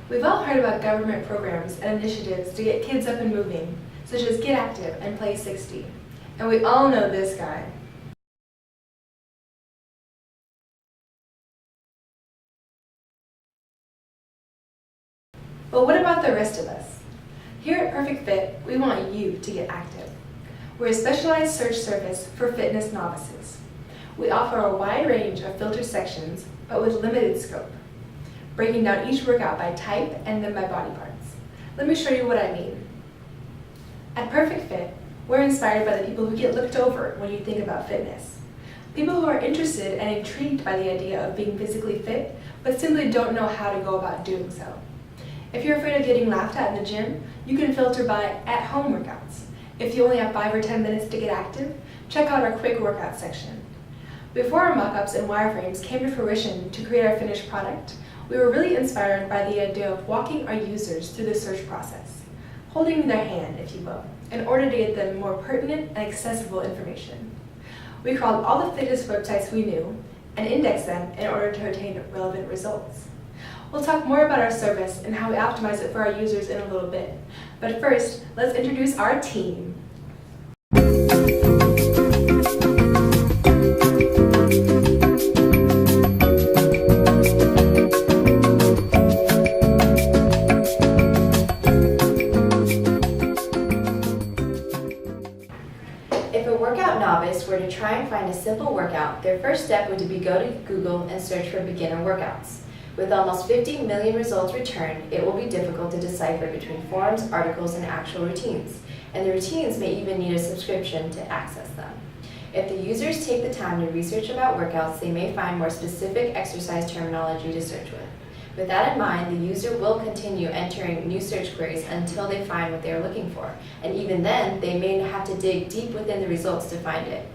We've all heard about government programs and initiatives to get kids up and moving, such as Get Active and Play 60. And we all know this guy. But what about the rest of us? Here at Perfect Fit, we want you to get active. We're a specialized search service for fitness novices. We offer a wide range of filter sections, but with limited scope, breaking down each workout by type and then by body parts. Let me show you what I mean. At Perfect Fit, we're inspired by the people who get looked over when you think about fitness. People who are interested and intrigued by the idea of being physically fit, but simply don't know how to go about doing so. If you're afraid of getting laughed at in the gym, you can filter by at-home workouts. If you only have 5 or 10 minutes to get active, check out our quick workout section. Before our mock-ups and wireframes came to fruition to create our finished product, we were really inspired by the idea of walking our users through the search process, holding their hand, if you will, in order to get them more pertinent and accessible information. We crawled all the fitness websites we knew and indexed them in order to obtain relevant results. We'll talk more about our service and how we optimize it for our users in a little bit. But first, let's introduce our team. If a workout novice were to try and find a simple workout, their first step would be go to Google and search for beginner workouts. With almost 50 million results returned, it will be difficult to decipher between forums, articles, and actual routines, and the routines may even need a subscription to access them. If the users take the time to research about workouts, they may find more specific exercise terminology to search with. With that in mind, the user will continue entering new search queries until they find what they are looking for, and even then, they may have to dig deep within the results to find it.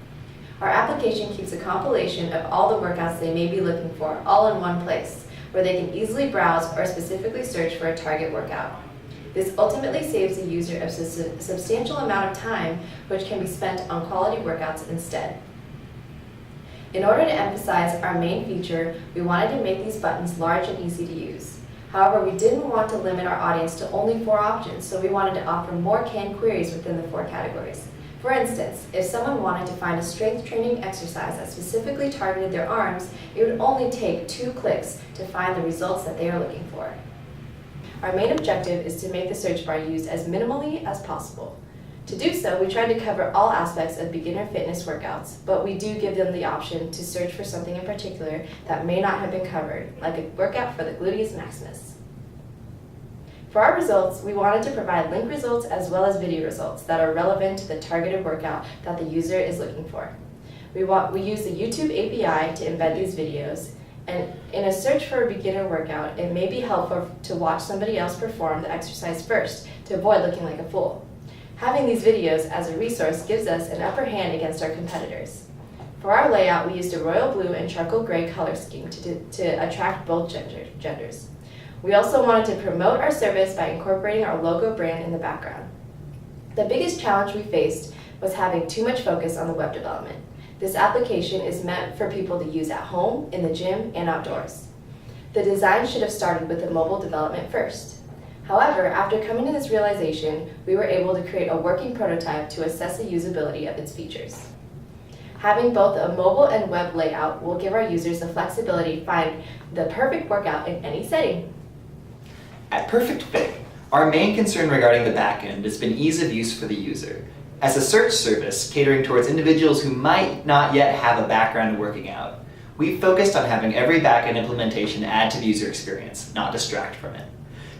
Our application keeps a compilation of all the workouts they may be looking for, all in one place, where they can easily browse or specifically search for a target workout. This ultimately saves the user a substantial amount of time, which can be spent on quality workouts instead. In order to emphasize our main feature, we wanted to make these buttons large and easy to use. However, we didn't want to limit our audience to only 4 options, so we wanted to offer more canned queries within the 4 categories. For instance, if someone wanted to find a strength training exercise that specifically targeted their arms, it would only take 2 clicks to find the results that they are looking for. Our main objective is to make the search bar used as minimally as possible. To do so, we tried to cover all aspects of beginner fitness workouts, but we do give them the option to search for something in particular that may not have been covered, like a workout for the gluteus maximus. For our results, we wanted to provide link results as well as video results that are relevant to the targeted workout that the user is looking for. We use the YouTube API to embed these videos, and in a search for a beginner workout, it may be helpful to watch somebody else perform the exercise first to avoid looking like a fool. Having these videos as a resource gives us an upper hand against our competitors. For our layout, we used a royal blue and charcoal gray color scheme to attract both genders. We also wanted to promote our service by incorporating our logo brand in the background. The biggest challenge we faced was having too much focus on the web development. This application is meant for people to use at home, in the gym, and outdoors. The design should have started with the mobile development first. However, after coming to this realization, we were able to create a working prototype to assess the usability of its features. Having both a mobile and web layout will give our users the flexibility to find the perfect workout in any setting. At Perfect Fit, our main concern regarding the backend has been ease of use for the user. As a search service catering towards individuals who might not yet have a background in working out, we've focused on having every backend implementation add to the user experience, not distract from it.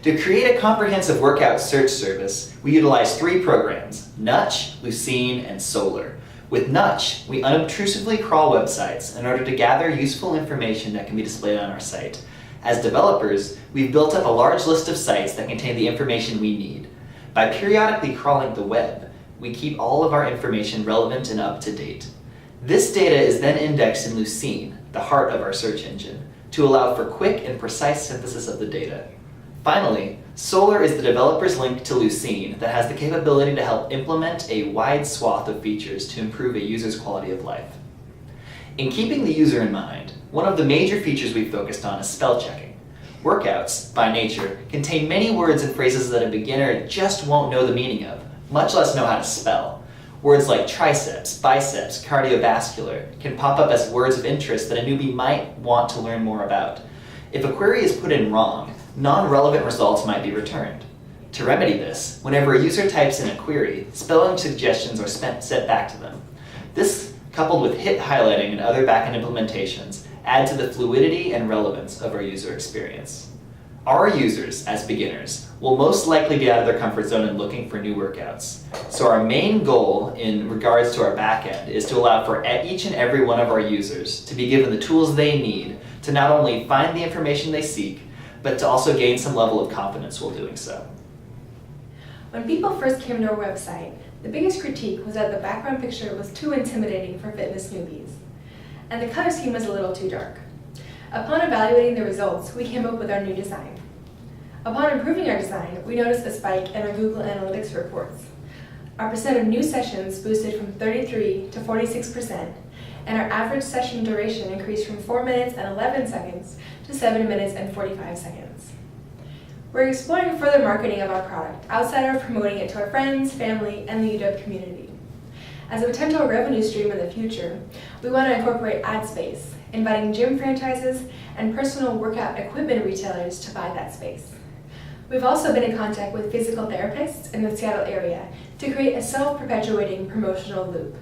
To create a comprehensive workout search service, we utilize 3 programs, Nutch, Lucene, and Solar. With Nutch, we unobtrusively crawl websites in order to gather useful information that can be displayed on our site. As developers, we've built up a large list of sites that contain the information we need. By periodically crawling the web, we keep all of our information relevant and up to date. This data is then indexed in Lucene, the heart of our search engine, to allow for quick and precise synthesis of the data. Finally, Solar is the developer's link to Lucene that has the capability to help implement a wide swath of features to improve a user's quality of life. In keeping the user in mind, one of the major features we've focused on is spell checking. Workouts, by nature, contain many words and phrases that a beginner just won't know the meaning of, much less know how to spell. Words like triceps, biceps, cardiovascular can pop up as words of interest that a newbie might want to learn more about. If a query is put in wrong, non-relevant results might be returned. To remedy this, whenever a user types in a query, spelling suggestions are set back to them. This, coupled with hit highlighting and other backend implementations, add to the fluidity and relevance of our user experience. Our users, as beginners, will most likely be out of their comfort zone and looking for new workouts. So our main goal in regards to our backend is to allow for each and every one of our users to be given the tools they need to not only find the information they seek, but to also gain some level of confidence while doing so. When people first came to our website, the biggest critique was that the background picture was too intimidating for fitness newbies, and the color scheme was a little too dark. Upon evaluating the results, we came up with our new design. Upon improving our design, we noticed a spike in our Google Analytics reports. Our percent of new sessions boosted from 33 to 46%, and our average session duration increased from 4 minutes and 11 seconds to 7 minutes and 45 seconds. We're exploring further marketing of our product outside of promoting it to our friends, family, and the UW community. As a potential revenue stream in the future, we want to incorporate ad space, inviting gym franchises and personal workout equipment retailers to buy that space. We've also been in contact with physical therapists in the Seattle area to create a self-perpetuating promotional loop.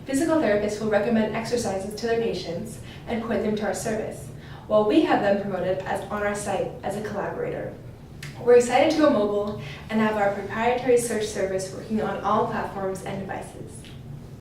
Physical therapists will recommend exercises to their patients and point them to our service, while we have them promoted on our site as a collaborator. We're excited to go mobile and have our proprietary search service working on all platforms and devices.